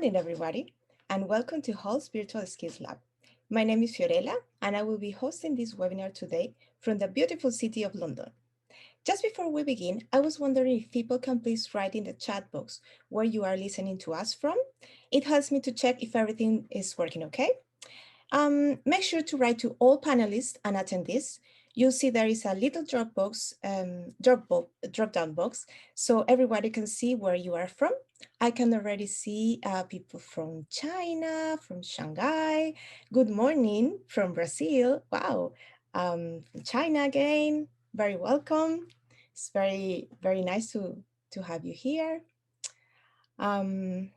morning, everybody, and welcome to Hall's Virtual Skills Lab. My name is Fiorella, and I will be hosting this webinar today from the beautiful city of London. Just before we begin, I was wondering if people can please write in the chat box where you are listening to us from. It helps me to check if everything is working okay. Make sure to write to all panelists and attendees. You'll see there is a little drop down box, so everybody can see where you are from. I can already see people from China, from Shanghai. Good morning from Brazil. Wow, from China again. Very welcome. It's very nice to have you here. Oh,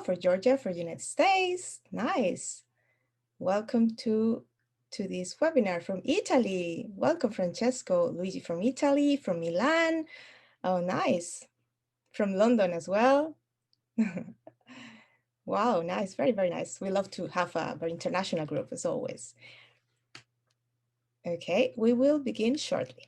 for Georgia, for the United States. Nice. Welcome to this webinar from Italy. Welcome, Francesco. Luigi from Italy, from Milan. Oh, nice. From London as well. Wow, nice. Very nice. We love to have a very international group as always. Okay, we will begin shortly.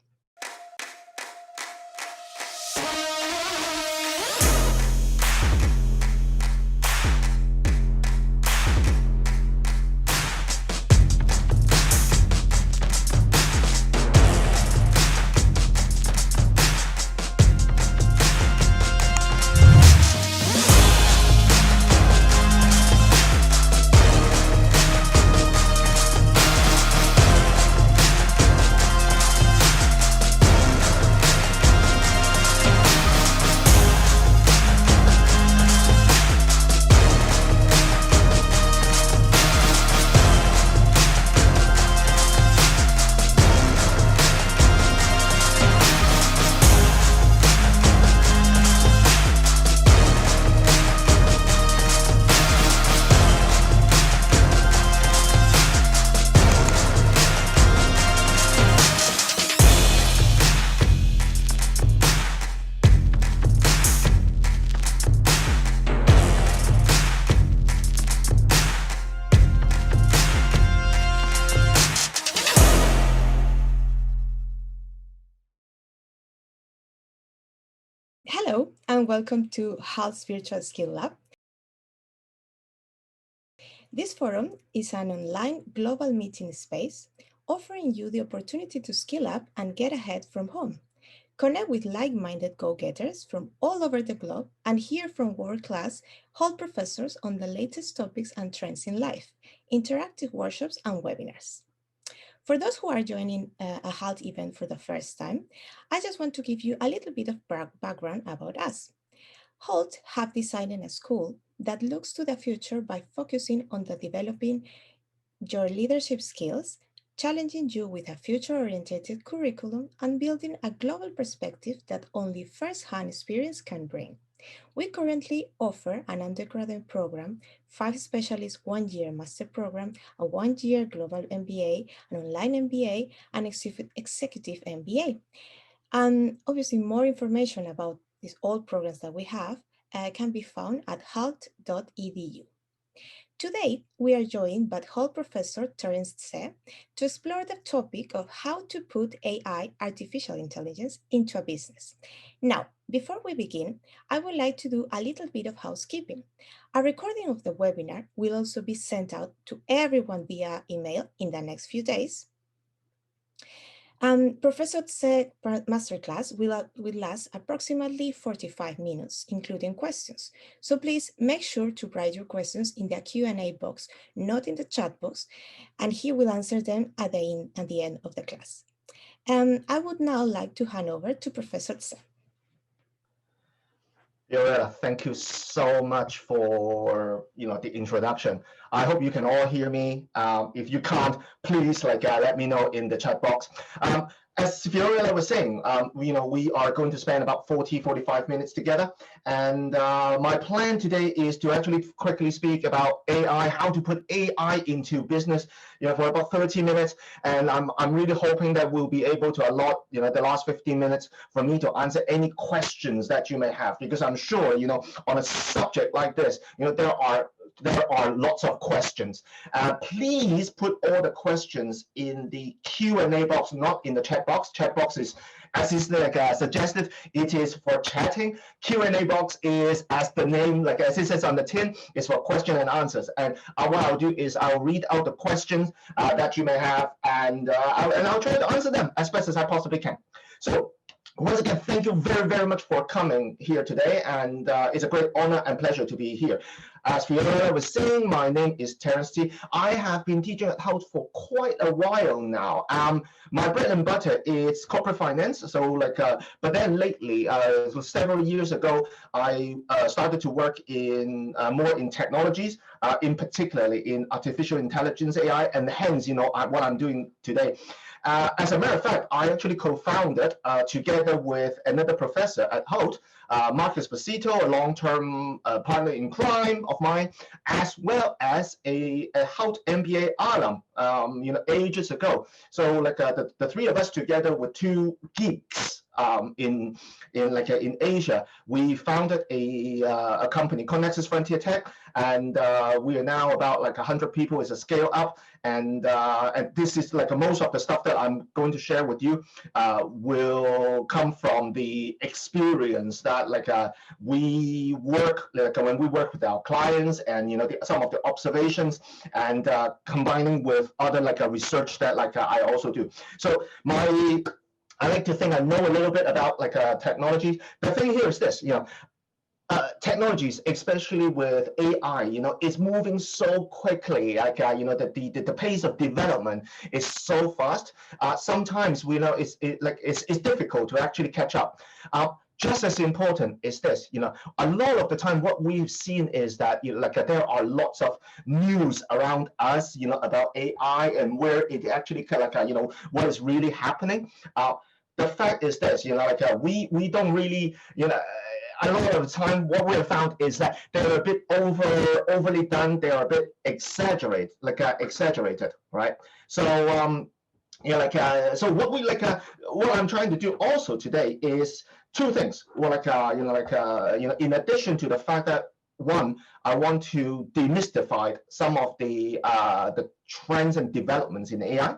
Hello, and welcome to Halt's Virtual Skill Lab. This forum is an online global meeting space offering you the opportunity to skill up and get ahead from home. Connect with like-minded go-getters from all over the globe and hear from world-class Hult professors on the latest topics and trends in life, interactive workshops and webinars. For those who are joining a Hult event for the first time, I just want to give you a little bit of background about us. Hult have designed a school that looks to the future by focusing on the developing your leadership skills, challenging you with a future-oriented curriculum, and building a global perspective that only first-hand experience can bring. We currently offer an undergraduate program, 5 specialists 1-year master program, a 1-year global MBA, an online MBA, and executive MBA. And obviously more information about these all programs that we have can be found at hult.edu. Today, we are joined by Hult Professor Terence Tse to explore the topic of how to put AI, artificial intelligence, into a business. Now, before we begin, I would like to do a little bit of housekeeping. A recording of the webinar will also be sent out to everyone via email in the next few days. Professor Tse's masterclass will last approximately 45 minutes, including questions. So please make sure to write your questions in the Q&A box, not in the chat box, and he will answer them at the end of the class. I would now like to hand over to Professor Tse. Fiorella, thank you so much for the introduction. I hope you can all hear me. If you can't, please let me know in the chat box. As Fiorella was saying, we are going to spend about 45 minutes together. And my plan today is to actually quickly speak about AI, how to put AI into business, for about 30 minutes. And I'm really hoping that we'll be able to allot, the last 15 minutes for me to answer any questions that you may have, because I'm sure, on a subject like this, there are there are lots of questions. Please put all the questions in the Q&A box, not in the chat box. Chat box is, as is like suggested, it is for chatting. Q&A box is, as the name, like as it says on the tin, is for question and answers. And what I'll do is I'll read out the questions that you may have, and I'll try to answer them as best as I possibly can. So once again, thank you very, very much for coming here today, and it's a great honor and pleasure to be here. As Fiona was saying, my name is Terence T. I have been teaching at Hult for quite a while now. My bread and butter is corporate finance, so like, but then lately, several years ago, I started to work in more in technologies, in particularly in artificial intelligence, AI, and hence, what I'm doing today. As a matter of fact, I actually co-founded together with another professor at Hult, Marcus Basito, a long-term partner in crime of mine, as well as a Hult MBA alum, ages ago. So like the three of us together with two geeks in Asia, we founded a company called Nexus Frontier Tech, and we are now about like 100 people. It's a scale up, and this is like most of the stuff that I'm going to share with you will come from the experience that we work when we work with our clients, and some of the observations, and combining with other research that I also do. So I like to think I know a little bit about technology. The thing here is this, technologies, especially with AI, is moving so quickly. The pace of development is so fast. Sometimes we know it's difficult to actually catch up. Just as important is this, a lot of the time what we've seen is that there are lots of news around us, about AI and where it actually what is really happening. The fact is this, we don't really, a lot of the time what we have found is that they're a bit overly done. They are a bit exaggerated, right? So so what I'm trying to do also today is two things. Well, in addition to the fact that one, I want to demystify some of the trends and developments in AI,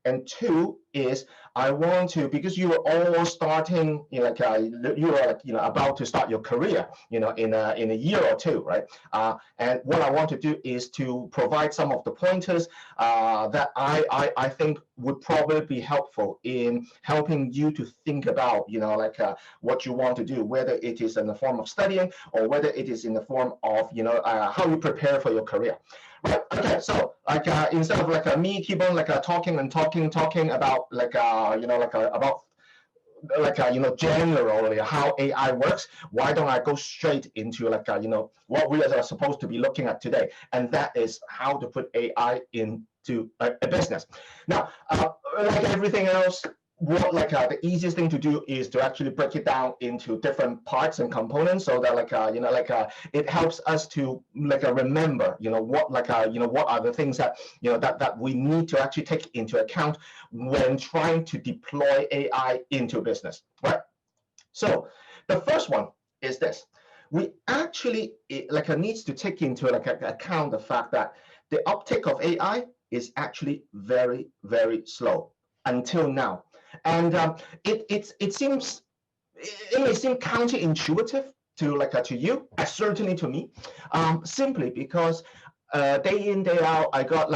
and two is I want to, because you are all starting, you are about to start your career, in a year or two, right? And what I want to do is to provide some of the pointers that I think would probably be helpful in helping you to think about, what you want to do, whether it is in the form of studying or whether it is in the form of, how you prepare for your career. Right. Okay. So instead of me keep on talking about generally how AI works, why don't I go straight into what we are supposed to be looking at today, and that is how to put AI into a business. Now, like everything else, what the easiest thing to do is to actually break it down into different parts and components, so that it helps us to remember what are the things that that we need to actually take into account when trying to deploy AI into business, right? So the first one is this: we actually needs to take into account the fact that the uptake of AI is actually very, very slow until now. And it seems, it may seem counterintuitive to you, certainly to me, simply because day in day out I got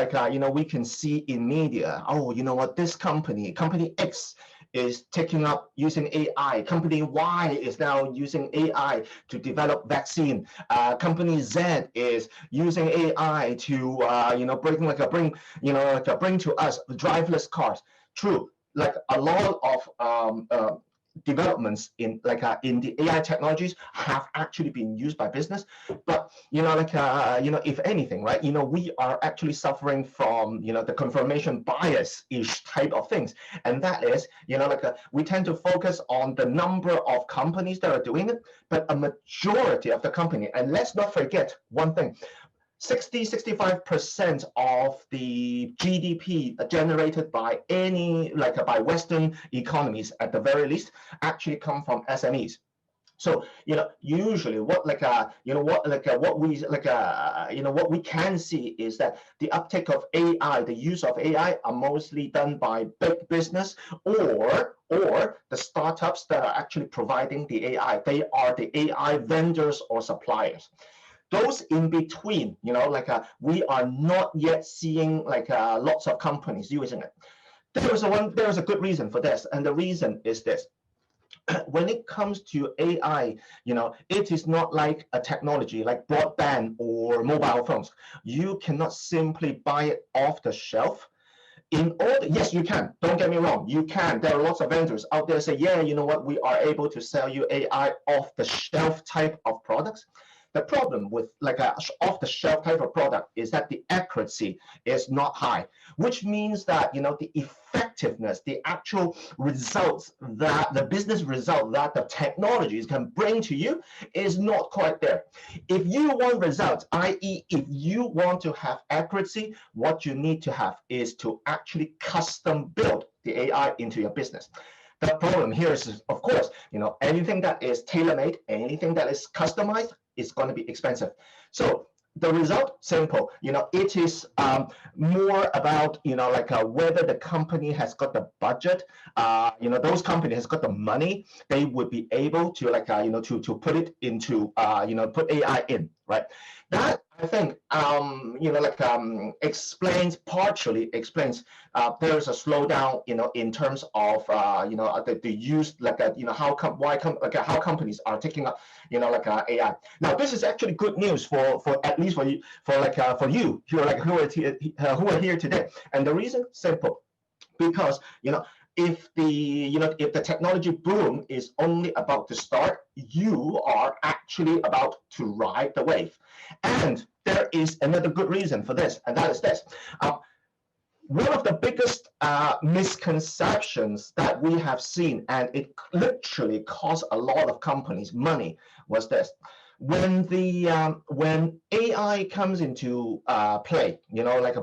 we can see in media, oh, what, this company X is taking up using AI. Company Y is now using AI to develop vaccine. Company Z is using AI to bring to us driverless cars. True, a lot of developments in the AI technologies have actually been used by business, but if anything, right, we are actually suffering from the confirmation bias-ish type of things, and that is we tend to focus on the number of companies that are doing it, but a majority of the company, and let's not forget one thing, 65% of the GDP generated by any by Western economies at the very least actually come from SMEs. So usually what what we can see is that the uptake of AI, the use of AI, are mostly done by big business or the startups that are actually providing the AI. They are the AI vendors or suppliers. Those in between, we are not yet seeing lots of companies using it. There is a good reason for this, and the reason is this: when it comes to AI, it is not like a technology like broadband or mobile phones. You cannot simply buy it off the shelf. Yes, you can. Don't get me wrong. You can. There are lots of vendors out there say, yeah, you know what? We are able to sell you AI off the shelf type of products. The problem with like a off the shelf type of product is that the accuracy is not high, which means that the effectiveness, the actual results, that the business result that the technologies can bring to you is not quite there. If you want results, i.e., if you want to have accuracy, what you need to have is to actually custom build the AI into your business. The problem here is, of course, anything that is tailor-made, anything that is customized is going to be expensive. So the result, simple. It is more about whether the company has got the budget. Those companies has got the money. They would be able to to put it into put AI in, right? That I think explains partially explains there is a slowdown in terms of the use how companies are taking up AI. Now this is actually good news for at least for you for you who are here today, and the reason simple, because if the technology boom is only about to start, you are actually about to ride the wave. And there is another good reason for this, and that is this. One of the biggest misconceptions that we have seen, and it literally cost a lot of companies money, was this: when AI comes into play,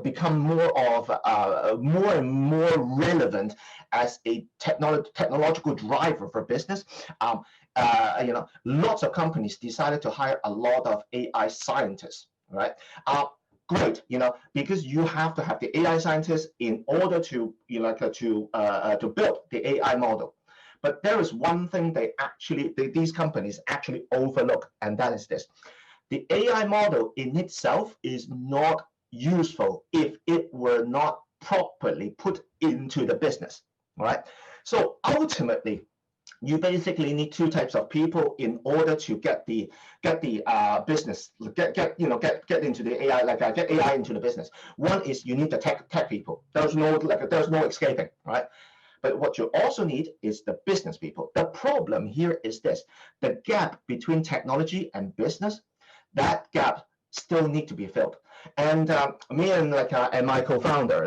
become more and more relevant as a technological driver for business. Lots of companies decided to hire a lot of AI scientists, right? Great, because you have to have the AI scientists in order to to build the AI model. But there is one thing these companies actually overlook, and that is this: the AI model in itself is not useful if it were not properly put into the business. All right. So ultimately, you basically need two types of people in order to get the business, get into the AI, get AI into the business. One is you need the tech people. There's no escaping, right? But what you also need is the business people. The problem here is this: the gap between technology and business, that gap still need to be filled. And me and my co-founder,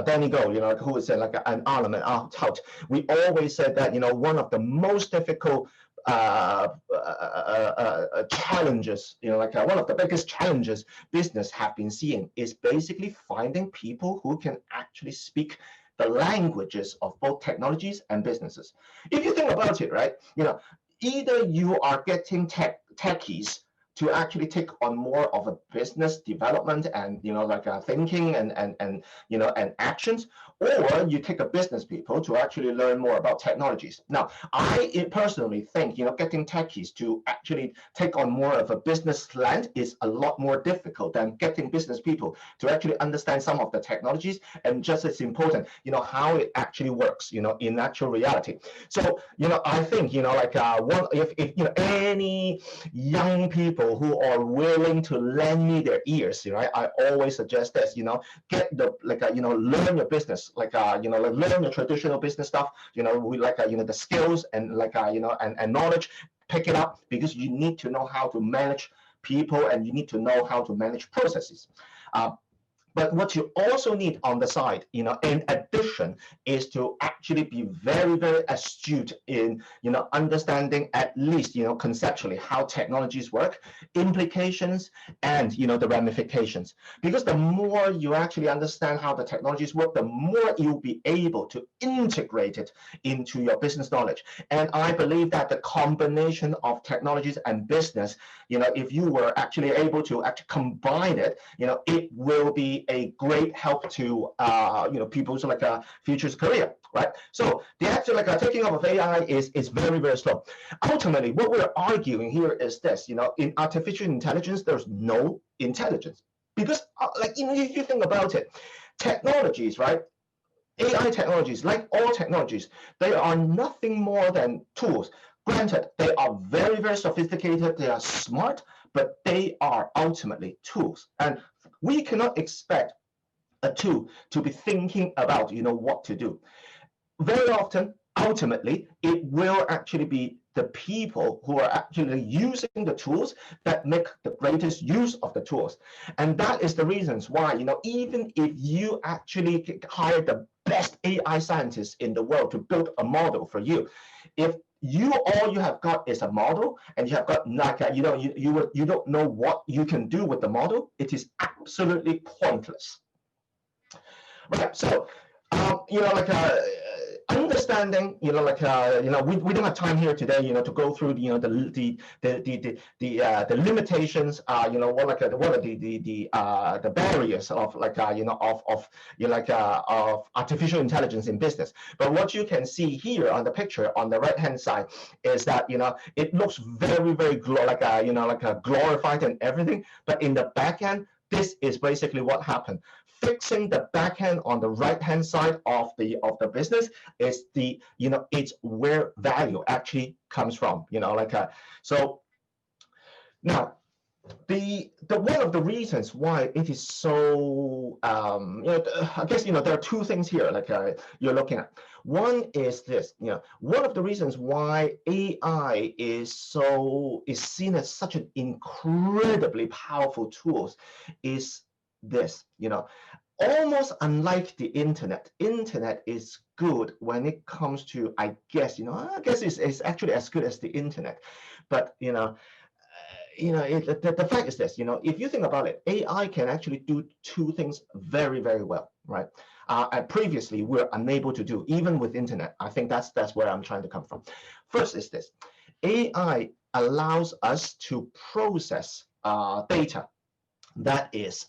Danny Go, who is an element out, we always said that one of the most difficult challenges, one of the biggest challenges business have been seeing is basically finding people who can actually speak the languages of both technologies and businesses. If you think about it, right, either you are getting techies to actually take on more of a business development and thinking and actions, or you take a business people to actually learn more about technologies. Now, I personally think getting techies to actually take on more of a business slant is a lot more difficult than getting business people to actually understand some of the technologies, and just as important, how it actually works, in actual reality. So I think if any young people who are willing to lend me their ears, right? I always suggest this, get the learn your business, learn your traditional business stuff, we the skills and and knowledge, pick it up, because you need to know how to manage people and you need to know how to manage processes. But what you also need on the side, in addition, is to actually be very, very astute in, understanding at least, conceptually how technologies work, implications, and, the ramifications. Because the more you actually understand how the technologies work, the more you'll be able to integrate it into your business knowledge. And I believe that the combination of technologies and business, if you were actually able to actually combine it, it will be a great help to people's like a future's career, right? So the actual like taking off of AI is very, very slow. Ultimately, what we're arguing here is this: in artificial intelligence, there's no intelligence because, if you think about it, technologies, right? AI technologies, like all technologies, they are nothing more than tools. Granted, they are very, very sophisticated, they are smart, but they are ultimately tools. And we cannot expect a tool to be thinking about, what to do. Very often, ultimately, it will actually be the people who are actually using the tools that make the greatest use of the tools. And that is the reasons why, even if you actually hire the best AI scientists in the world to build a model for you, if all you have got is a model and you have got like you don't know what you can do with the model, it is absolutely pointless. Right. So, like understanding, we don't have time here today, to go through, the limitations, what are the barriers of like, of artificial intelligence in business. But what you can see here on the picture on the right hand side is that, it looks very, very glorified and everything, but in the back end, this is basically what happened. Fixing the backend on the right hand side of the business is it's where value actually comes from. So now the one of the reasons why it is so I guess there are two things here you're looking at. One is this, one of the reasons why AI is seen as such an incredibly powerful tool is this, almost unlike the internet is good when it comes to, I guess it's actually as good as the internet, but the fact is this, if you think about it, AI can actually do two things very, very well, right? And previously we were unable to do, even with internet. I think that's where I'm trying to come from. First is this: AI allows us to process data that is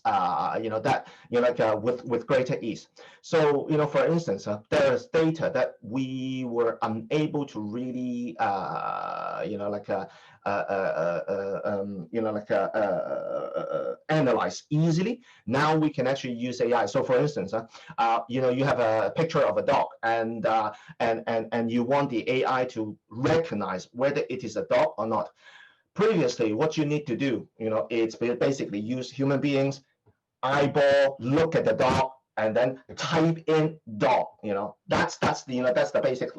with greater ease. So for instance, there is data that we were unable to really analyze easily. Now we can actually use AI. So for instance, you have a picture of a dog, and you want the AI to recognize whether it is a dog or not. Previously, what you need to do, it's basically use human beings, eyeball, look at the dog, and then type in dog. That's the basic,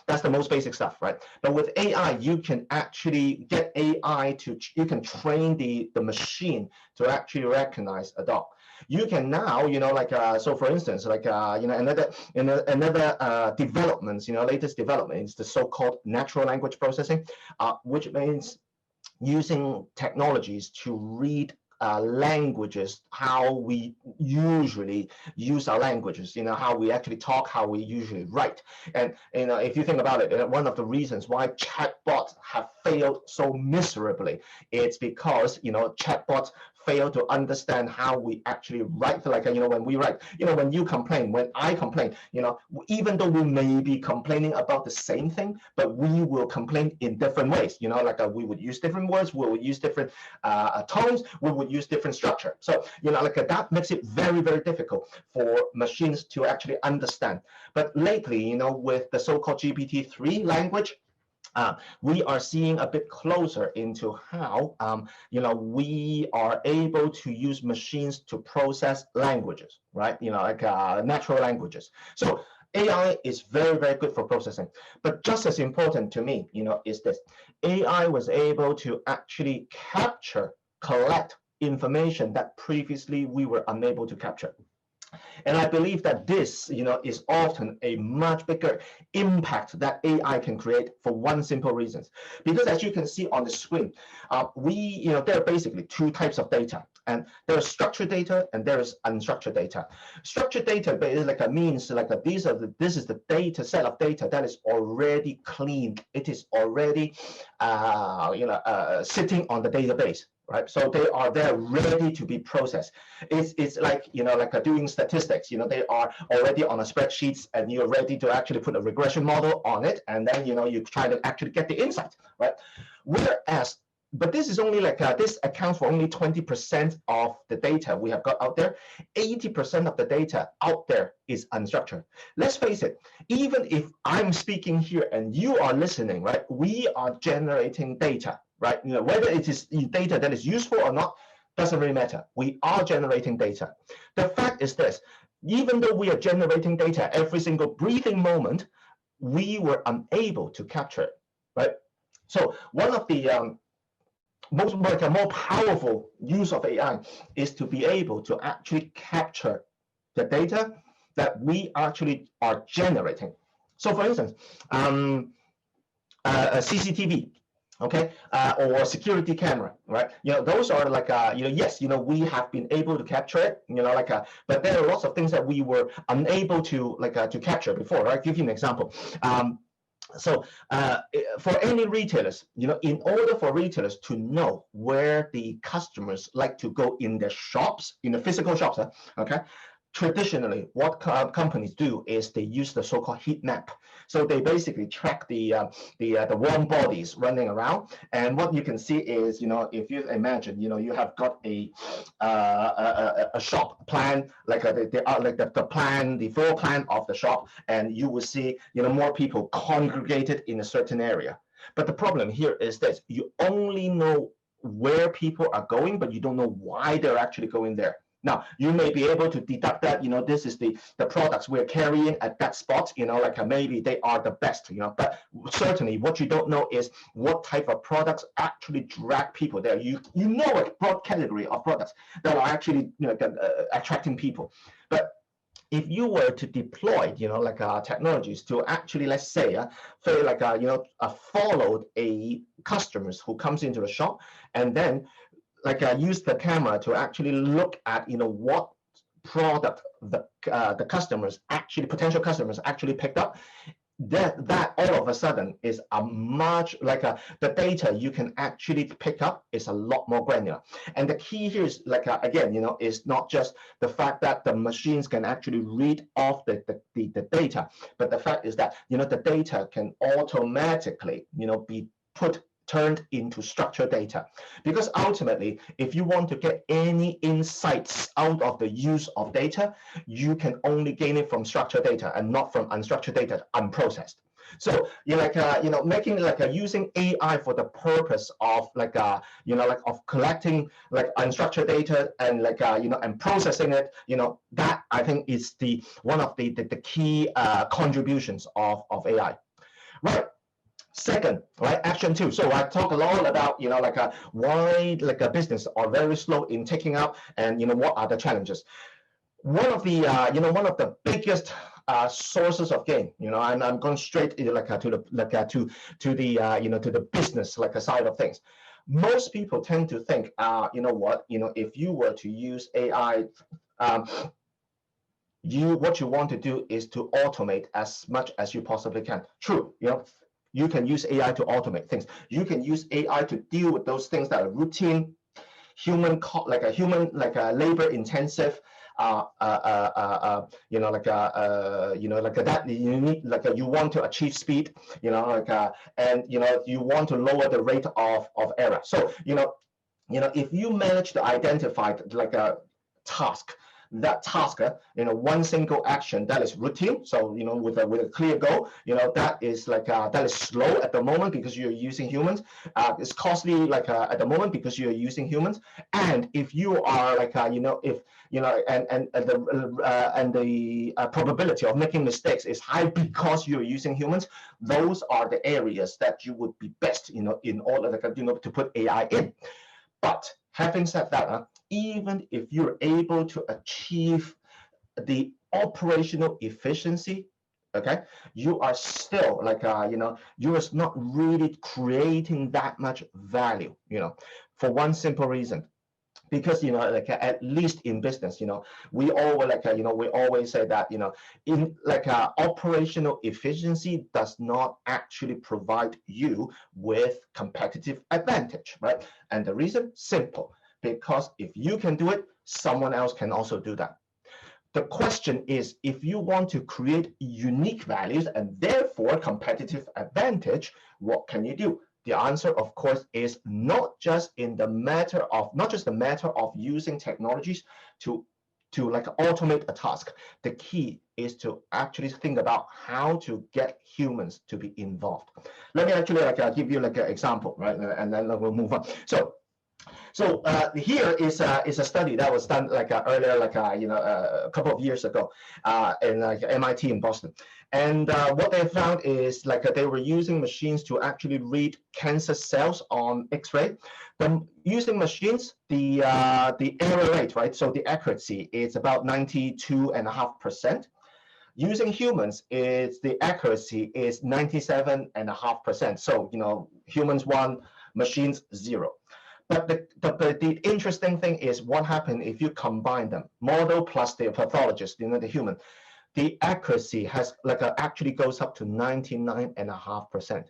that's the most basic stuff, right? But with AI, you can actually get AI you can train the machine to actually recognize a dog. You can now, so for instance, another developments, latest development is the so-called natural language processing, which means using technologies to read languages, how we usually use our languages, how we actually talk, how we usually write. And if you think about it, one of the reasons why chatbots have failed so miserably, it's because chatbots fail to understand how we actually write. When we write, when you complain, when I complain, even though we may be complaining about the same thing, but we will complain in different ways. We would use different words, we would use different tones, we would use different structure. So that makes it very, very difficult for machines to actually understand. But lately, with the so-called GPT-3 language, we are seeing a bit closer into how we are able to use machines to process languages, right? Natural languages. So AI is very, very good for processing. But just as important to me, is this: AI was able to actually capture, collect information that previously we were unable to capture. And I believe that this, is often a much bigger impact that AI can create for one simple reason. Because as you can see on the screen, there are basically two types of data. And there is structured data and there is unstructured data. Structured data is like a means like a, this is the data set of data that is already cleaned. It is already sitting on the database, right? So they are there ready to be processed. It's like doing statistics. They are already on a spreadsheets, and you're ready to actually put a regression model on it, and then you try to actually get the insight, right? Whereas, but this is only this accounts for only 20% of the data we have got out there. 80% of the data out there is unstructured. Let's face it, even if I'm speaking here and you are listening, right? We are generating data, right? Whether it is data that is useful or not doesn't really matter. We are generating data. The fact is this: even though we are generating data every single breathing moment, we were unable to capture it, right? So one of the a more powerful use of AI is to be able to actually capture the data that we actually are generating. So for instance, a CCTV, okay, or security camera, right? Those are yes, we have been able to capture it, but there are lots of things that we were unable to to capture before, right? I'll give you an example. So for any retailers, in order for retailers to know where the customers like to go in their shops, in the physical shops, okay, traditionally, what companies do is they use the so-called heat map. So they basically track the warm bodies running around, and what you can see is, if you imagine, you have got a shop plan, the floor plan of the shop, and you will see, more people congregated in a certain area. But the problem here is that you only know where people are going, but you don't know why they're actually going there. Now, you may be able to deduct that, this is the products we're carrying at that spot, maybe they are the best, but certainly what you don't know is what type of products actually drag people there. You know a broad category of products that are actually, attracting people. But if you were to deploy, technologies to actually, let's say, followed a customers who comes into the shop, and then use the camera to actually look at what product the customers actually, potential customers actually picked up, that all of a sudden is a much the data you can actually pick up is a lot more granular. And the key here is again, is not just the fact that the machines can actually read off the data, but the fact is that the data can automatically be turned into structured data. Because ultimately, if you want to get any insights out of the use of data, you can only gain it from structured data and not from unstructured data, unprocessed. So making using AI for the purpose of of collecting unstructured data and and processing it, that I think is the one of the key contributions of AI. Right. Second, right, action two. So I talk a lot about why a business are very slow in taking up, and what are the challenges. One of the one of the biggest sources of gain, and I'm going straight to the to the business side of things. Most people tend to think, if you were to use AI, what you want to do is to automate as much as you possibly can. True, you can use AI to automate things. You can use AI to deal with those things that are routine, human, labor intensive. That you need, you want to achieve speed, and you want to lower the rate of error. So if you manage to identify a task, that task, one single action that is routine, so with a clear goal, that is that is slow at the moment because you're using humans. It's costly at the moment because you're using humans. And if you are if and the probability of making mistakes is high because you're using humans, those are the areas that you would be best in order to put AI in. But Having said that, even if you're able to achieve the operational efficiency, okay, you are still you are not really creating that much value, for one simple reason. Because at least in business, we all we always say that in operational efficiency does not actually provide you with competitive advantage, right? And the reason simple, because if you can do it, someone else can also do that. The question is, if you want to create unique values and therefore competitive advantage, what can you do? The answer, of course, is not just the matter of using technologies to automate a task. The key is to actually think about how to get humans to be involved. Let me actually give you an example, right? And then we'll move on. So here is a study that was done earlier, a couple of years ago, in MIT in Boston, and what they found is they were using machines to actually read cancer cells on X-ray. Using machines, the error rate, right? So the accuracy is about 92.5%. Using humans, the accuracy is 97.5%. So humans 1, machines 0. But the interesting thing is what happened if you combine them, model plus the pathologist, the human. The accuracy has actually goes up to 99.5%.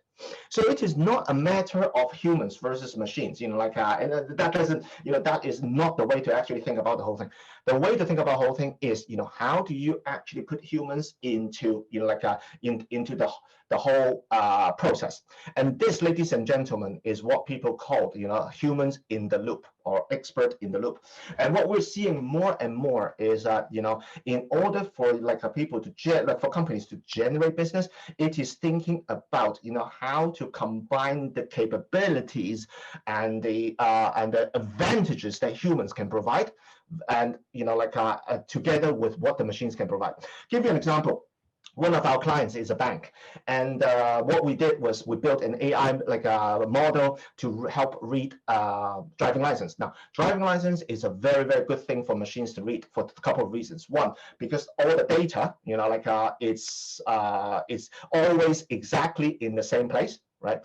So it is not a matter of humans versus machines, and that doesn't, that is not the way to actually think about the whole thing. The way to think about the whole thing is, how do you actually put humans into, into the whole process? And this, ladies and gentlemen, is what people call, humans in the loop or expert in the loop. And what we're seeing more and more is that, in order for people to for companies to generate business, it is thinking about how to combine the capabilities and the advantages that humans can provide, and together with what the machines can provide. Give you an example. One of our clients is a bank, and what we did was we built an AI model to help read driving license. Now, driving license is a very, very good thing for machines to read for a couple of reasons. One, because all the data, it's always exactly in the same place, right?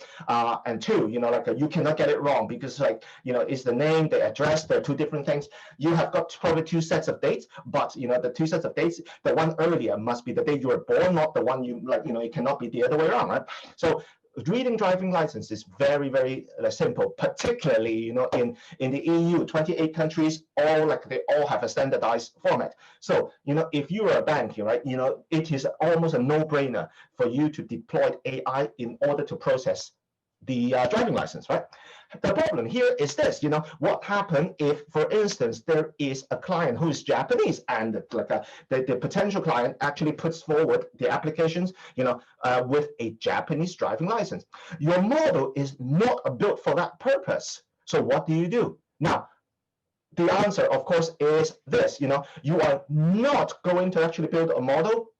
And two, you cannot get it wrong, because it's the name, the address, they're two different things. You have got probably two sets of dates, but the two sets of dates, the one earlier must be the day you were born, not the one it cannot be the other way around, right? So reading driving license is very, very simple, particularly in the EU, 28 countries, they all have a standardized format. So if you are a bank, right, it is almost a no-brainer for you to deploy AI in order to process the driving license, right? The problem here is this, what happened if, for instance, there is a client who is Japanese, and the potential client actually puts forward the applications, with a Japanese driving license. Your model is not built for that purpose. So what do you do? Now, the answer, of course, is this, you are not going to actually build a model.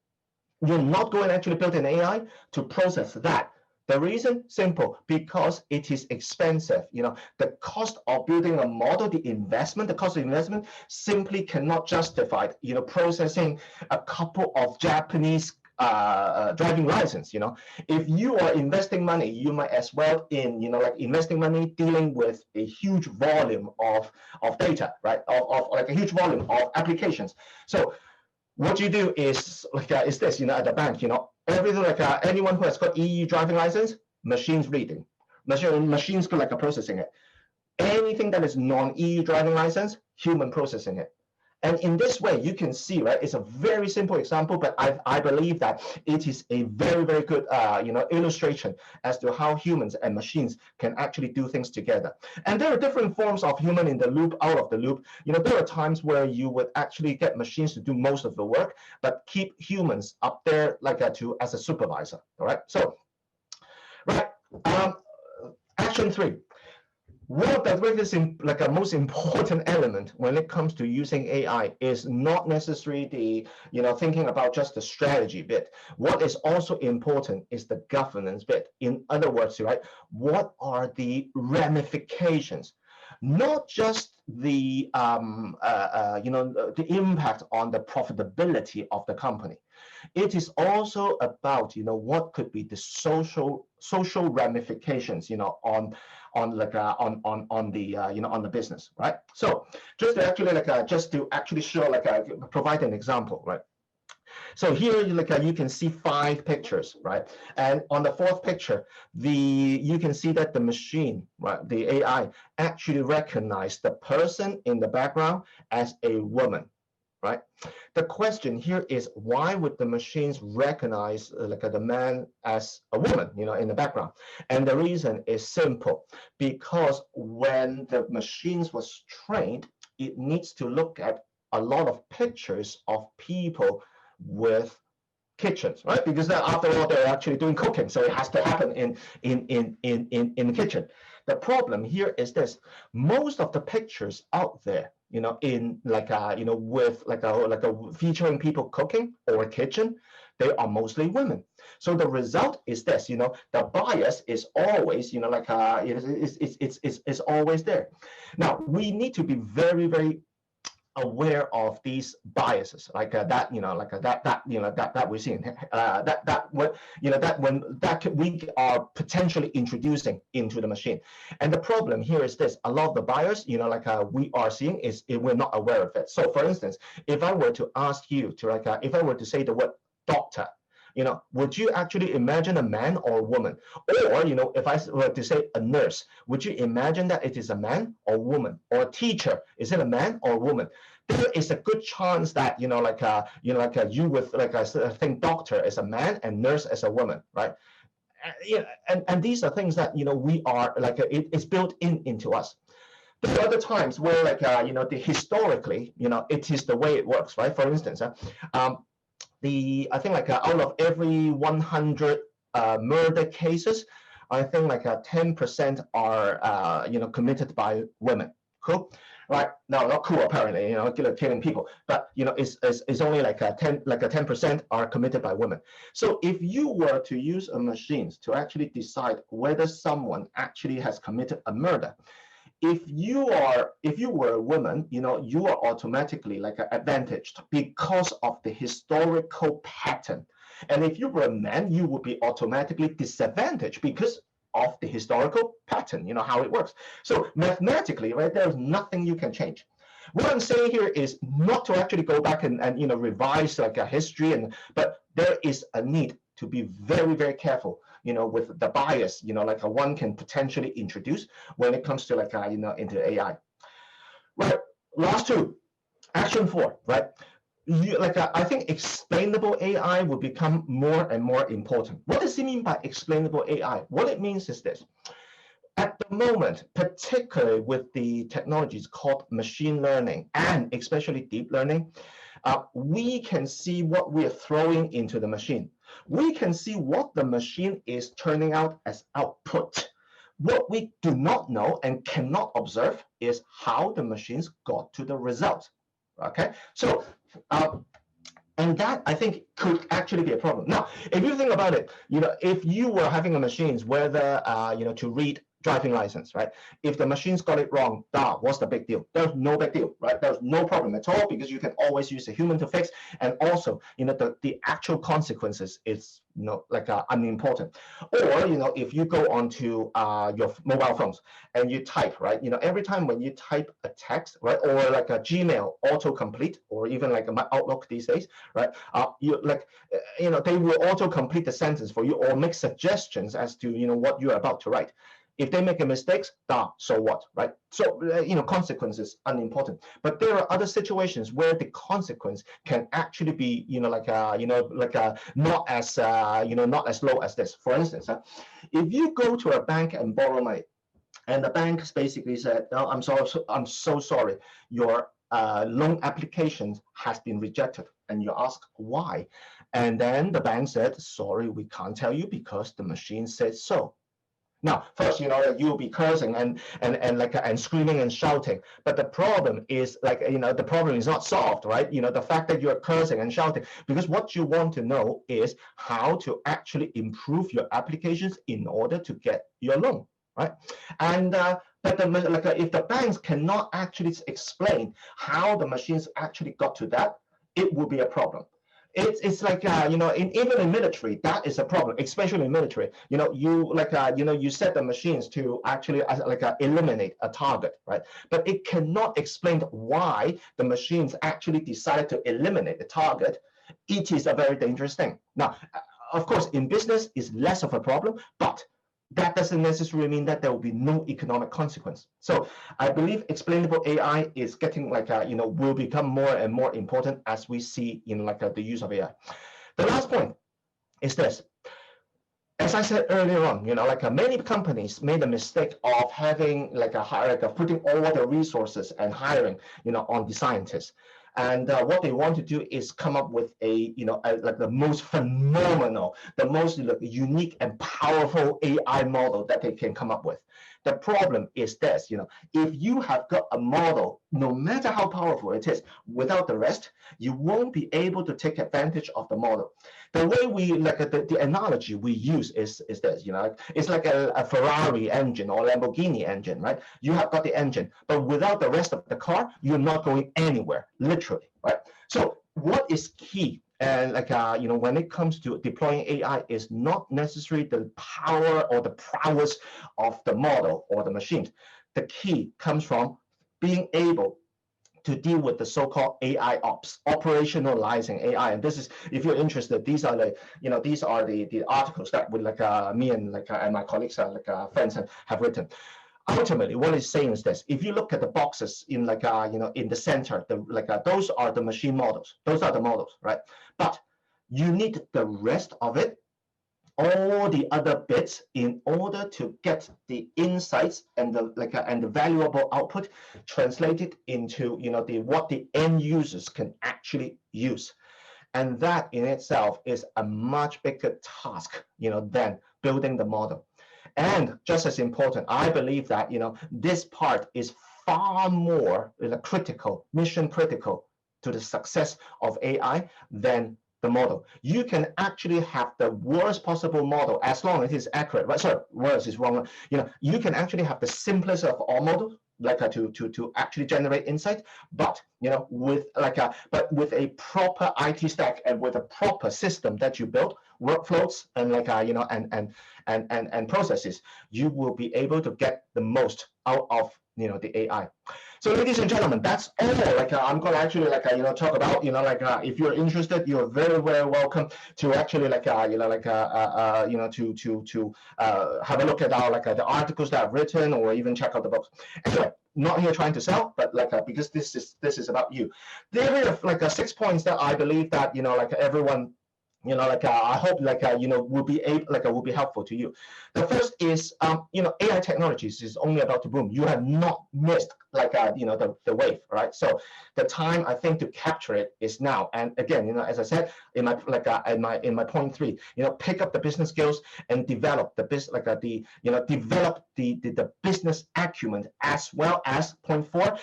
You're not going to actually build an AI to process that. The reason, simple, because it is expensive. The cost of building a model, the cost of investment simply cannot justify, processing a couple of Japanese driving license. If you are investing money, you might as well investing money dealing with a huge volume of data, right? Of a huge volume of applications. So what you do is is this, at the bank, everything anyone who has got EU driving license, machines reading, machines processing it. Anything that is non-EU driving license, human processing it. And in this way, you can see, right, it's a very simple example, but I believe that it is a very, very good illustration as to how humans and machines can actually do things together. And there are different forms of human in the loop, out of the loop. There are times where you would actually get machines to do most of the work, but keep humans up there as a supervisor. All right. So, right. Action 3. One of the greatest, a most important element when it comes to using AI is not necessarily the, thinking about just the strategy bit. What is also important is the governance bit. In other words, right, what are the ramifications? not just the impact on the profitability of the company. It is also about what could be the social ramifications on the business, right? So just to actually show provide an example, right? So here, you can see 5 pictures, right? And on the 4th picture, you can see that the machine, right, the AI, actually recognized the person in the background as a woman, right? The question here is, why would the machines recognize the man as a woman, in the background? And the reason is simple, because when the machines was trained, it needs to look at a lot of pictures of people with kitchens, right? Because after all, they're actually doing cooking, so it has to happen in the kitchen. The problem here is this: most of the pictures out there, in with featuring people cooking or kitchen, they are mostly women. So the result is this: the bias is always, it's always there. Now we need to be very, very aware of these biases, that we're seeing, that we are potentially introducing into the machine. And the problem here is this: a lot of the bias, we are seeing, is we're not aware of it. So for instance, if I were to ask you to if I were to say the word doctor, would you actually imagine a man or a woman? Or, if I were to say a nurse, would you imagine that it is a man or a woman? Or a teacher, is it a man or a woman? There is a good chance that, you would think doctor is a man and nurse as a woman, right? And these are things that, we are it's built into us. There are other times where historically, it is the way it works, right? For instance, I think out of every 100 murder cases, I think 10% are committed by women. Cool, right? No, not cool apparently. Killing people, but it's only a 10% are committed by women. So if you were to use a machine to actually decide whether someone actually has committed a murder, if you were a woman, you are automatically advantaged because of the historical pattern. And if you were a man, you would be automatically disadvantaged because of the historical pattern, how it works. So mathematically, right, there's nothing you can change. What I'm saying here is not to actually go back and revise a history, but there is a need to be very, very careful, with the bias, one can potentially introduce when it comes to into AI. Right. Last 2, action 4, right? I think explainable AI will become more and more important. What does it mean by explainable AI? What it means is this: at the moment, particularly with the technologies called machine learning and especially deep learning, we can see what we're throwing into the machine. We can see what the machine is turning out as output. What we do not know and cannot observe is how the machines got to the result. Okay, so and that, I think, could actually be a problem. Now, if you think about it, if you were having a machines whether to read driving license, right? If the machines got it wrong, what's the big deal? There's no big deal, right? There's no problem at all, because you can always use a human to fix. And also, the actual consequences is unimportant. Or if you go onto your mobile phones and you type, right? Every time when you type a text, right, or like a Gmail autocomplete, or even like my Outlook these days, right? They will auto-complete the sentence for you, or make suggestions as to what you're about to write. If they make a mistake, so what, right? So consequences unimportant. But there are other situations where the consequence can actually be not as not as low as this. For instance, if you go to a bank and borrow money, and the bank basically said, "No, I'm so sorry, your loan application has been rejected," and you ask why, and then the bank said, "Sorry, we can't tell you because the machine said so." Now, first, you'll be cursing and screaming and shouting, but the problem is the problem is not solved, right? The fact that you're cursing and shouting, because what you want to know is how to actually improve your applications in order to get your loan. right? And but if the banks cannot actually explain how the machines actually got to that, it will be a problem. It's like even in military that is a problem, especially in military. You set the machines to actually eliminate a target, right? But it cannot explain why the machines actually decided to eliminate the target. It is a very dangerous thing. Now, of course, in business is less of a problem, but that doesn't necessarily mean that there will be no economic consequence. So I believe explainable AI is getting will become more and more important as we see in the use of AI. The last point is this. As I said earlier on, many companies made the mistake of having of putting all the resources and hiring, on the scientists. And what they want to do is come up with the most phenomenal, the most unique and powerful AI model that they can come up with. The problem is this, if you have got a model, no matter how powerful it is, without the rest, you won't be able to take advantage of the model. The way we the analogy we use is this, it's like a Ferrari engine or Lamborghini engine, right? You have got the engine, but without the rest of the car, you're not going anywhere, literally, right? So what is key? And when it comes to deploying AI, is not necessarily the power or the prowess of the model or the machines. The key comes from being able to deal with the so-called AI ops, operationalizing AI. And this is, if you're interested, these are the articles that would me and and my colleagues friends have written. Ultimately, what it's saying is this: if you look at the boxes in in the center, those are the machine models. Those are the models, right? But you need the rest of it, all the other bits, in order to get the insights and the valuable output translated into the what the end users can actually use. And that in itself is a much bigger task than building the model. And just as important, I believe that this part is far more critical, mission critical to the success of AI than the model. You can actually have the worst possible model as long as it is accurate. Right? Sorry, worst is wrong. You can actually have the simplest of all models, to actually generate insight, but with a proper IT stack and with a proper system that you build, workflows and and processes, you will be able to get the most out of the AI. So, ladies and gentlemen, that's all. I'm going to actually talk about if you're interested, you're very welcome to actually have a look at our the articles that I've written, or even check out the books. Anyway, not here trying to sell, but because this is about you. There are 6 points that I believe that everyone I hope will be able will be helpful to you. The first is AI technologies is only about to boom. You have not missed the wave, right? So the time I think to capture it is now. And again, as I said in my in my point 3, pick up the business skills and develop the business develop the business acumen, as well as point 4,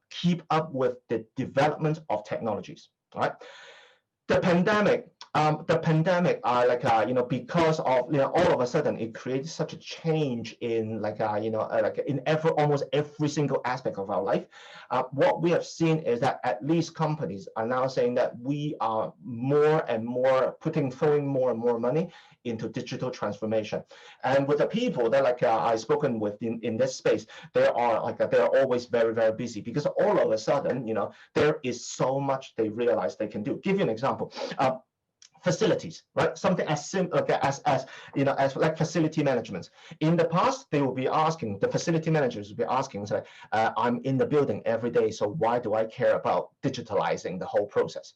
keep up with the development of technologies. All right. The pandemic are because of all of a sudden it creates such a change in in almost every single aspect of our life. What we have seen is that at least companies are now saying that we are more and more throwing more and more money into digital transformation. And with the people that I've spoken with in this space, they're always very busy, because all of a sudden there is so much they realize they can do. Give you an example. Facilities, right? Something as simple as like facility management. In the past, they will be asking, the facility managers will be asking, I'm in the building every day, so why do I care about digitalizing the whole process?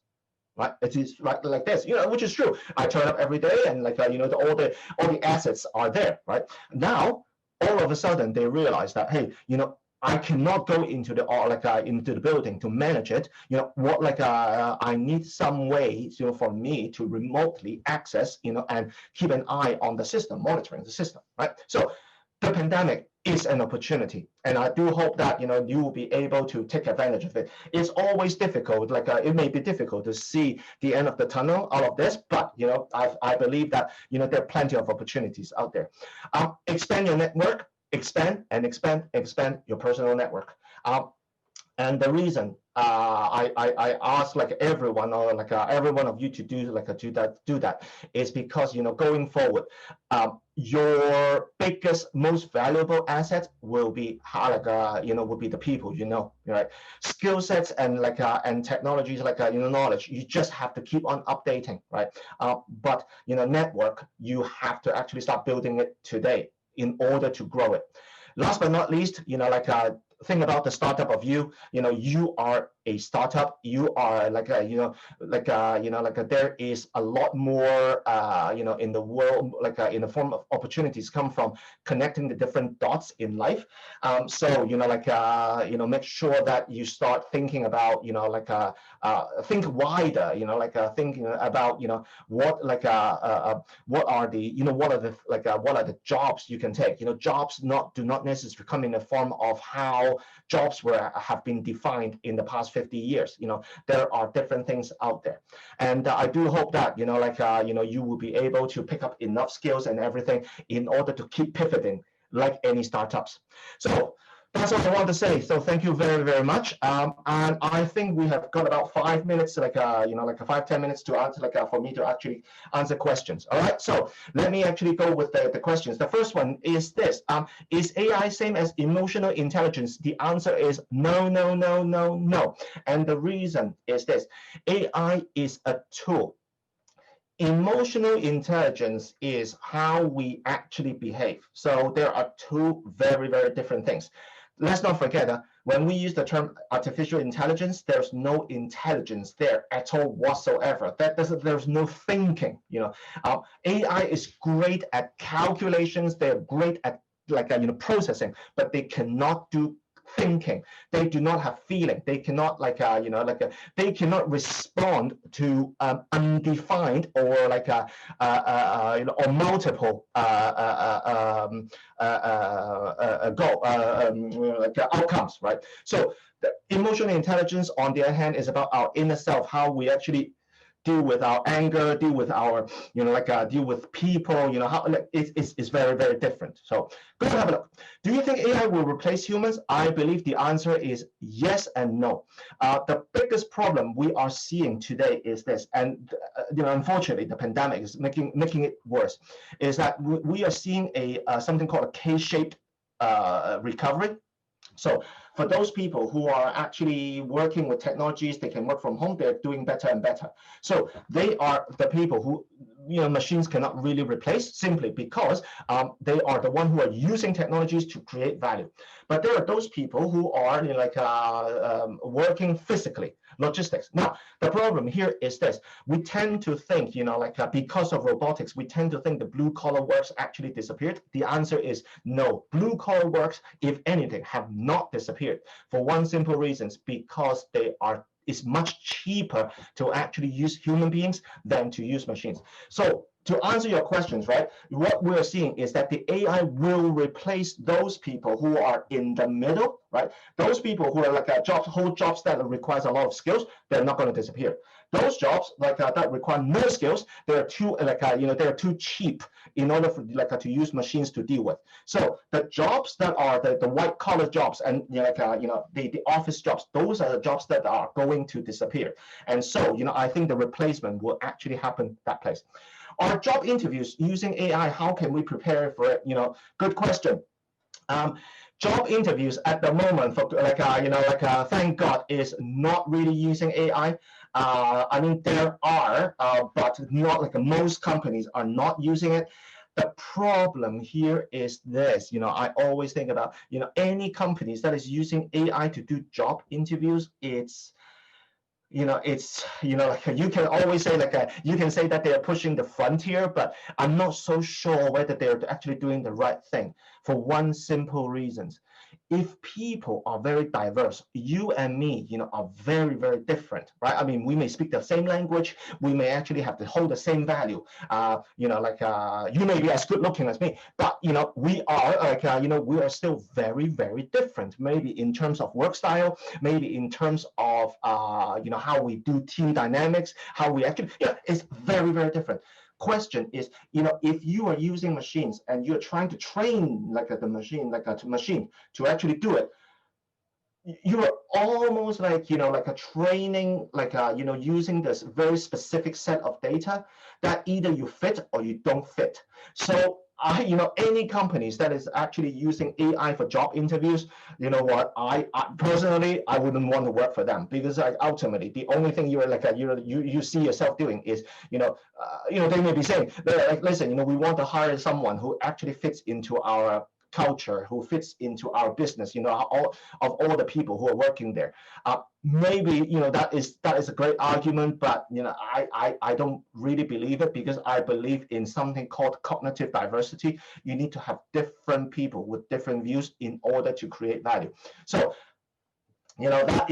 Right? It is like this, which is true. I turn up every day, and all the assets are there, right? Now, all of a sudden, they realize that, hey, I cannot go into the building to manage it. I need some way for me to remotely access, and keep an eye on the system, monitoring the system, right? So the pandemic is an opportunity, and I do hope that you will be able to take advantage of it. It's always difficult, it may be difficult to see the end of the tunnel out of this, but I believe that there are plenty of opportunities out there. Expand your network, expand and expand, expand your personal network. And the reason I ask like everyone or like every one of you to do like do that is because going forward, your biggest most valuable asset will be how like will be the people right, skill sets and like and technologies like knowledge. You just have to keep on updating, right? But network, you have to actually start building it today in order to grow it. Last but not least, like think about the startup of you are a startup. You are like there is a lot more in the world, like in the form of opportunities come from connecting the different dots in life. So make sure that you start thinking about think wider, thinking about what what are the what are the jobs you can take. Jobs not do not necessarily come in the form of how jobs have been defined in the past 50 years. There are different things out there, and I do hope that you will be able to pick up enough skills and everything in order to keep pivoting like any startups. So that's what I want to say. So thank you very, very much. And I think we have got about 5 minutes, like like a 5-10 minutes to answer, for me to actually answer questions. All right. So let me actually go with the questions. The first one is this: is AI same as emotional intelligence? The answer is no, no, no, no, no. And the reason is this: AI is a tool. Emotional intelligence is how we actually behave. So there are two very, very different things. Let's not forget that when we use the term artificial intelligence, there's no intelligence there at all whatsoever. There's no thinking. AI is great at calculations. They're great at processing, but they cannot do thinking. They do not have feeling. They cannot they cannot respond to undefined or or multiple goal outcomes, right? So the emotional intelligence, on the other hand, is about our inner self, how we actually deal with our anger, deal with our, deal with people, how it's very, very different. So go and have a look. Do you think AI will replace humans? I believe the answer is yes and no. The biggest problem we are seeing today is this, and unfortunately, the pandemic is making it worse. Is that we are seeing a something called a K-shaped recovery. So for those people who are actually working with technologies, they can work from home, they're doing better and better. So they are the people who machines cannot really replace, simply because they are the one who are using technologies to create value. But there are those people who are working physically, logistics. Now, the problem here is this: we tend to think, because of robotics, we tend to think the blue collar works actually disappeared. The answer is no. Blue collar works, if anything, have not disappeared, for one simple reason: because it's much cheaper to actually use human beings than to use machines. So to answer your questions, right, what we're seeing is that the AI will replace those people who are in the middle, right? Those people who are hold jobs that requires a lot of skills, they're not going to disappear. Those jobs that require no skills, they're too they're too cheap in order for to use machines to deal with. So the jobs that are the white collar jobs and the office jobs, those are the jobs that are going to disappear. And so I think the replacement will actually happen that place. Our job interviews using AI, how can we prepare for it? Good question. Job interviews at the moment for thank God, is not really using AI. I mean, there are, but not most companies are not using it. The problem here is this, I always think about, any companies that is using AI to do job interviews, it's you can always say you can say that they're pushing the frontier, but I'm not so sure whether they're actually doing the right thing, for one simple reason: if people are very diverse, you and me, are very, very different, right? I mean, we may speak the same language, we may actually have to hold the same value. You may be as good looking as me, but we are we are still very, very different. Maybe in terms of work style, maybe in terms of how we do team dynamics, how we actually, it's very, very different. question is, if you are using machines and you're trying to train like the machine, like a machine to actually do it, you're almost like like a training, like using this very specific set of data that either you fit or you don't fit. So any companies that is actually using AI for job interviews, you know what, I personally, I wouldn't want to work for them, because ultimately the only thing you're like you see yourself doing is they may be saying, they're like, listen, we want to hire someone who actually fits into our culture, who fits into our business, all the people who are working there. Maybe that is a great argument, but I don't really believe it, because I believe in something called cognitive diversity. You need to have different people with different views in order to create value. So that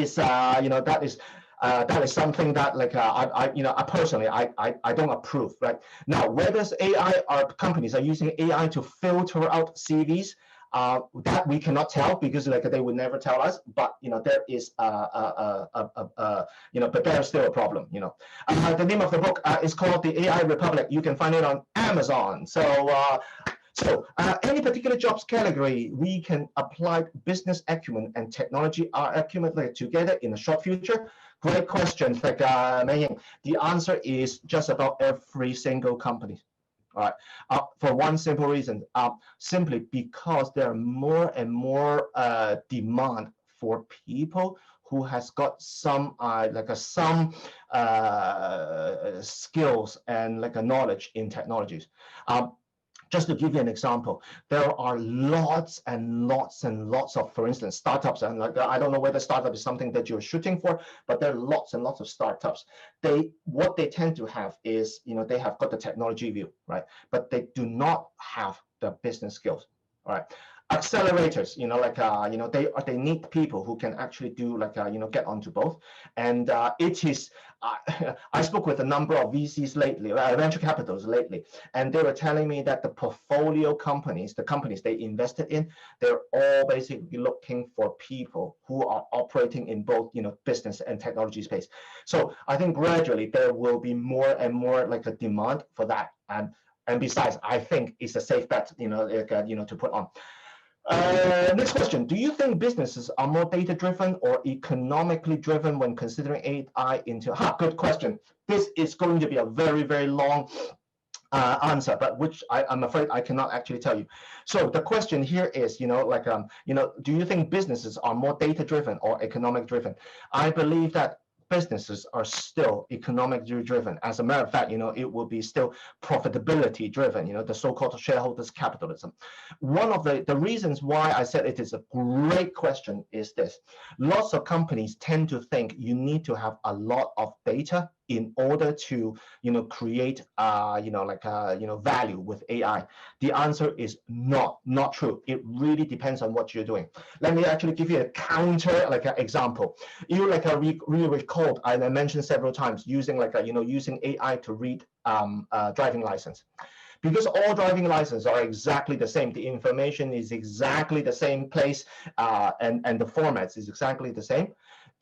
is something that, like, I personally, I don't approve. Right now, whether AI or companies are using AI to filter out CVs, that we cannot tell, because like they would never tell us. But there is but there's still a problem. The name of the book is called The AI Republic. You can find it on Amazon. So any particular jobs category, we can apply business acumen and technology are accumulated together in the short future? Great question, like Mei. The answer is just about every single company. All right, for one simple reason, simply because there are more and more demand for people who has got some skills and like a knowledge in technologies. Just to give you an example, there are lots and lots and lots of, for instance, startups. And like, I don't know whether startup is something that you're shooting for, but there are lots and lots of startups. What they tend to have is, they have got the technology view, right? But they do not have the business skills, all right? Accelerators, they need people who can actually do like get onto both. And it is I spoke with a number of VCs lately, venture capitals lately, and they were telling me that the portfolio companies, the companies they invested in, they're all basically looking for people who are operating in both business and technology space. So I think gradually there will be more and more like a demand for that. And besides, I think it's a safe bet, to put on. Next question. Do you think businesses are more data-driven or economically driven when considering AI into... Good question. This is going to be a very, very long answer, but which I'm afraid I cannot actually tell you. So the question here is, do you think businesses are more data-driven or economic-driven? I believe that businesses are still economically driven. As a matter of fact, it will be still profitability driven, the so-called shareholders capitalism. One of the reasons why I said it is a great question is this. Lots of companies tend to think you need to have a lot of data in order to create value with AI. The answer is not true. It really depends on what you're doing. Let me actually give you a counter example. You recall I mentioned several times using using AI to read driving license. Because all driving licenses are exactly the same, the information is exactly the same place, and the formats is exactly the same.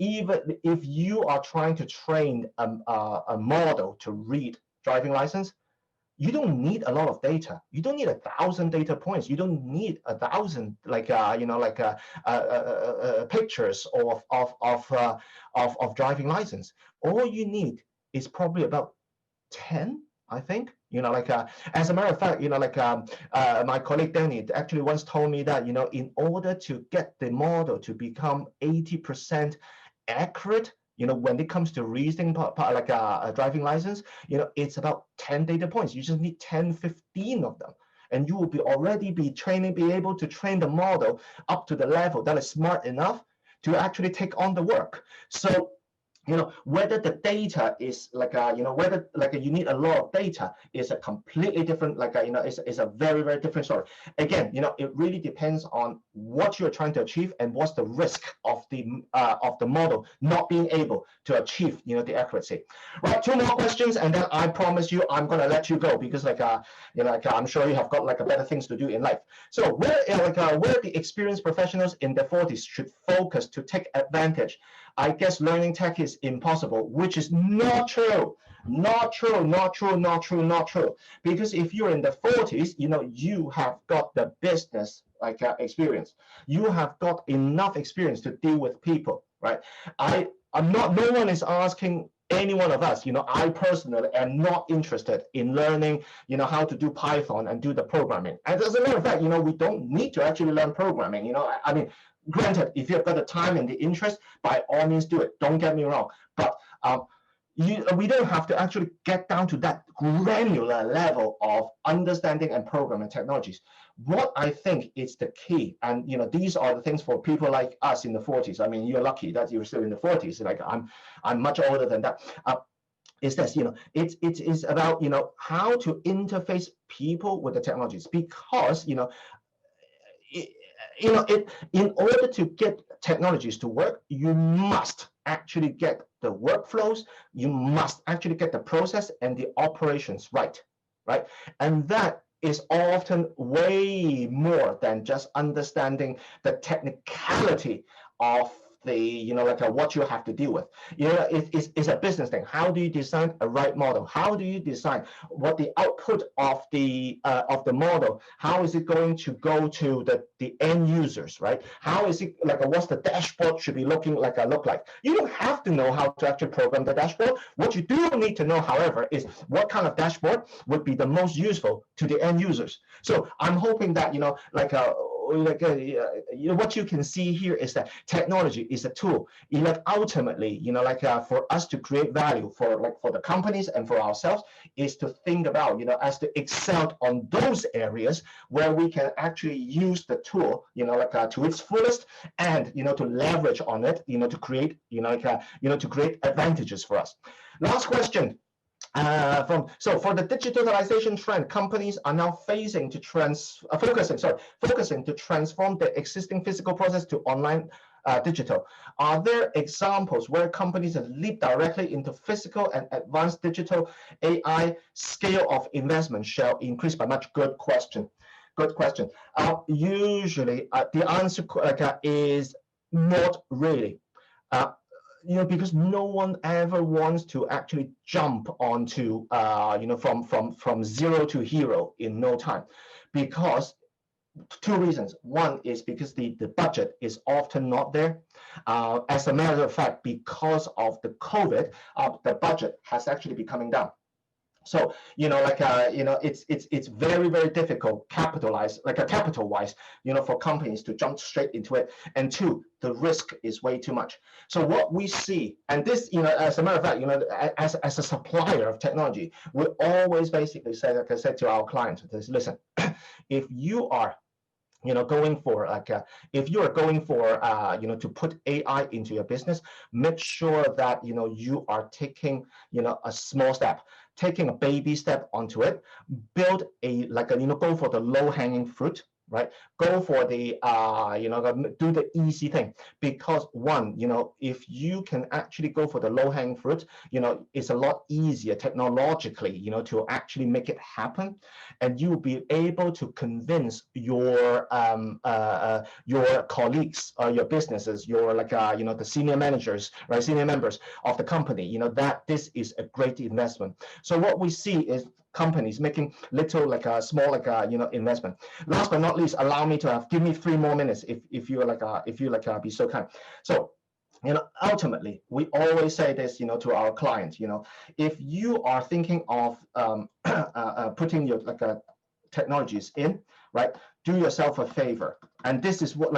Even if you are trying to train a model to read driving license, you don't need a lot of data. You don't need 1,000 data points. You don't need 1,000 pictures of driving license. All you need is probably about 10, I think. As a matter of fact, my colleague Danny actually once told me that in order to get the model to become 80% accurate, when it comes to reading a driving license, it's about 10 data points. You just need 10, 15 of them, and you will be be able to train the model up to the level that is smart enough to actually take on the work. So whether the data is whether you need a lot of data is a completely different, is a very, very different story. Again, it really depends on what you're trying to achieve and what's the risk of the model not being able to achieve the accuracy. Right, 2 more questions, and then I promise you I'm gonna let you go, because I'm sure you have got better things to do in life. So where the experienced professionals in their 40s should focus to take advantage I guess learning tech is impossible, which is not true. Not true, not true, not true, not true. Because if you're in the 40s, you have got the business experience. You have got enough experience to deal with people, right? I'm not, no one is asking any one of us, I personally am not interested in learning, how to do Python and do the programming. And as a matter of fact, we don't need to actually learn programming. I mean, granted, if you've got the time and the interest, by all means do it. Don't get me wrong. But we don't have to actually get down to that granular level of understanding and programming technologies. What I think is the key, and these are the things for people like us in the 40s. I mean, you're lucky that you're still in the 40s. Like I'm much older than that. Is this, it is about how to interface people with the technologies, because it, in order to get technologies to work, you must actually get the workflows, you must actually get the process and the operations right? And that is often way more than just understanding the technicality of the what you have to deal with. It's a business thing. How do you design a right model? How do you design what the output of the model, how is it going to go to the end users, right? How is it what's the dashboard should be looking like? You don't have to know how to actually program the dashboard. What you do need to know, however, is what kind of dashboard would be the most useful to the end users. So I'm hoping that what you can see here is that technology is a tool. Ultimately, for us to create value for the companies and for ourselves, is to think about, as to excel on those areas where we can actually use the tool, to its fullest, and to leverage on it, to create, to create advantages for us. Last question. For the digitalization trend, companies are now focusing to transform the existing physical process to online digital. Are there examples where companies have leaped directly into physical and advanced digital? AI scale of investment shall increase by much? Good question. Good question. Usually, the answer is not really. Because no one ever wants to actually jump onto, from zero to hero in no time, because two reasons. One is because the budget is often not there. As a matter of fact, because of the COVID, the budget has actually been coming down. So it's very, very difficult capital wise, for companies to jump straight into it. And two, the risk is way too much. So what we see, and this, as a matter of fact, as a supplier of technology, we always basically say, like I said to our clients, listen, if you are going for if you are going for to put AI into your business, make sure that you are taking a small step, taking a baby step onto it, build go for the low hanging fruit, right? Go for the do the easy thing, because one, if you can actually go for the low hanging fruit, it's a lot easier technologically, to actually make it happen, and you will be able to convince your colleagues, your businesses, your the senior managers, right, senior members of the company, that this is a great investment. So what we see is companies making little small investment. Last but not least, allow me to give me 3 more minutes if you be so kind. So ultimately, we always say this, to our clients, if you are thinking of putting your technologies in, right, do yourself a favor. And this is what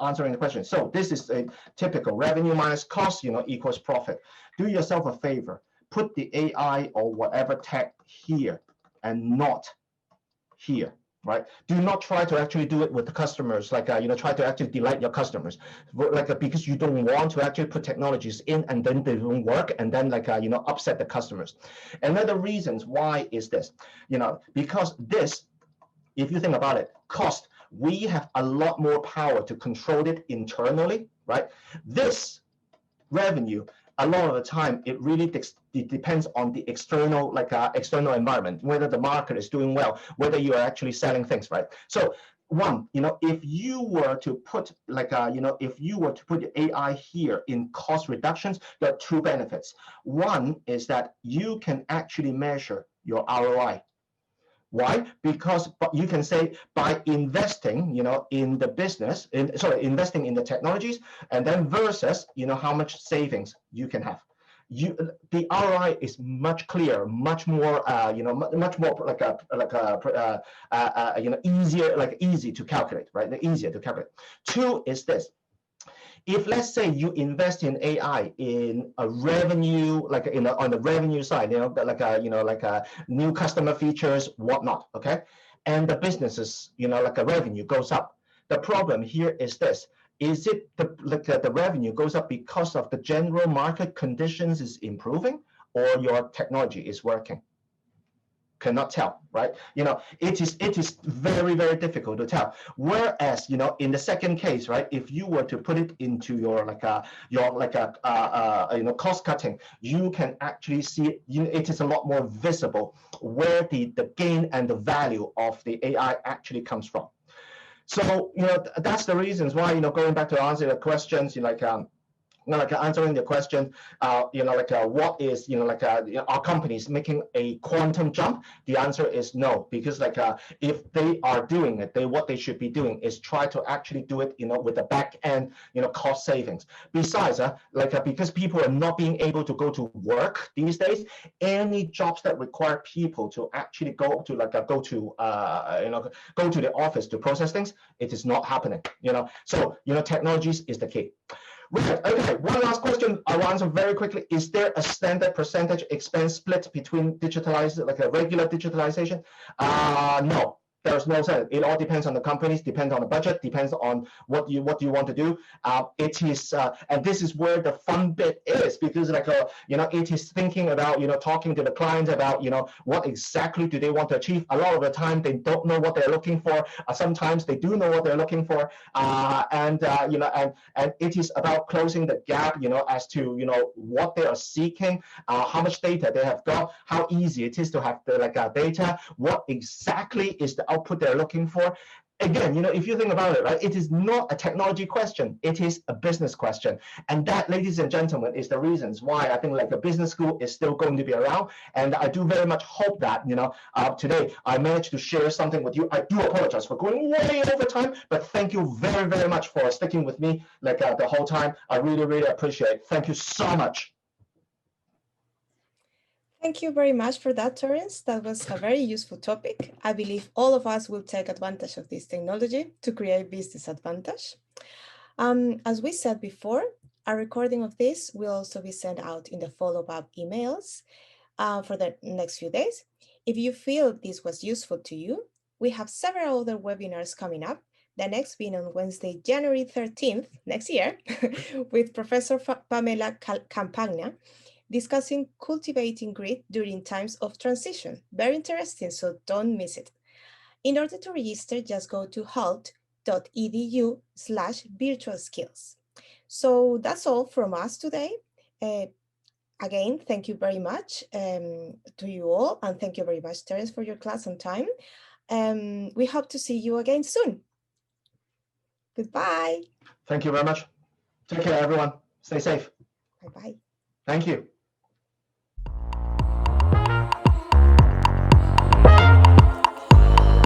answering the question. So this is a typical revenue minus cost, equals profit. Do yourself a favor. Put the AI or whatever tech here and not here, right? Do not try to actually do it with the customers, try to actually delight your customers, because you don't want to actually put technologies in and then they don't work and then upset the customers. Another reasons why is this, because this, if you think about it, cost, we have a lot more power to control it internally, right? This revenue, a lot of the time, it really depends on the external external environment, whether the market is doing well, whether you are actually selling things, right? So one, if you were to put if you were to put AI here in cost reductions, there are two benefits. One is that you can actually measure your ROI. Why? Because you can say by investing, in the business, investing in the technologies, and then versus, how much savings you can have. The ROI is much clearer, much more, much more easier, easy to calculate, right? Easier to calculate. Two is this: if let's say you invest in AI in a revenue, on the revenue side, like a new customer features, whatnot, okay, and the businesses, like a revenue goes up. The problem here is this: is it the revenue goes up because of the general market conditions is improving, or your technology is working? Cannot tell, right? It is very, very difficult to tell. Whereas, in the second case, right, if you were to put it into your cost cutting, you can actually see it is a lot more visible where the gain and the value of the AI actually comes from. So that's the reasons why, going back to answer the questions, answering the question, what is, are companies making a quantum jump? The answer is no, because if they are doing it, what they should be doing is try to actually do it, with the back end, cost savings. Besides, because people are not being able to go to work these days, any jobs that require people to actually go to the office to process things, it is not happening. So technologies is the key. Right. Okay. One last question I'll answer very quickly. Is there a standard percentage expense split between digitalized, like a regular digitalization? No. There's no sense. It all depends on the companies, depends on the budget, depends on what you want to do. It is, and this is where the fun bit is, because it is thinking about, talking to the clients about, what exactly do they want to achieve. A lot of the time they don't know what they're looking for. Sometimes they do know what they're looking for, and it is about closing the gap, as to what they are seeking, how much data they have got, how easy it is to have the data, what exactly is the output they're looking for. Again, if you think about it, right, it is not a technology question, it is a business question. And that, ladies and gentlemen, is the reasons why I think a business school is still going to be around. And I do very much hope that, today I managed to share something with you. I do apologize for going way over time, but thank you very, very much for sticking with me the whole time. I really, really appreciate it. Thank you so much. Thank you very much for that, Terence. That was a very useful topic. I believe all of us will take advantage of this technology to create business advantage. As we said before, a recording of this will also be sent out in the follow-up emails for the next few days. If you feel this was useful to you, we have several other webinars coming up, the next being on Wednesday, January 13th, next year, with Professor Pamela Campagna, discussing cultivating grit during times of transition. Very interesting, so don't miss it. In order to register, just go to hult.edu/virtual skills. So that's all from us today. Again, thank you very much to you all, and thank you very much, Terence, for your class on time. We hope to see you again soon. Goodbye. Thank you very much. Take care, everyone. Stay safe. Bye-bye. Thank you.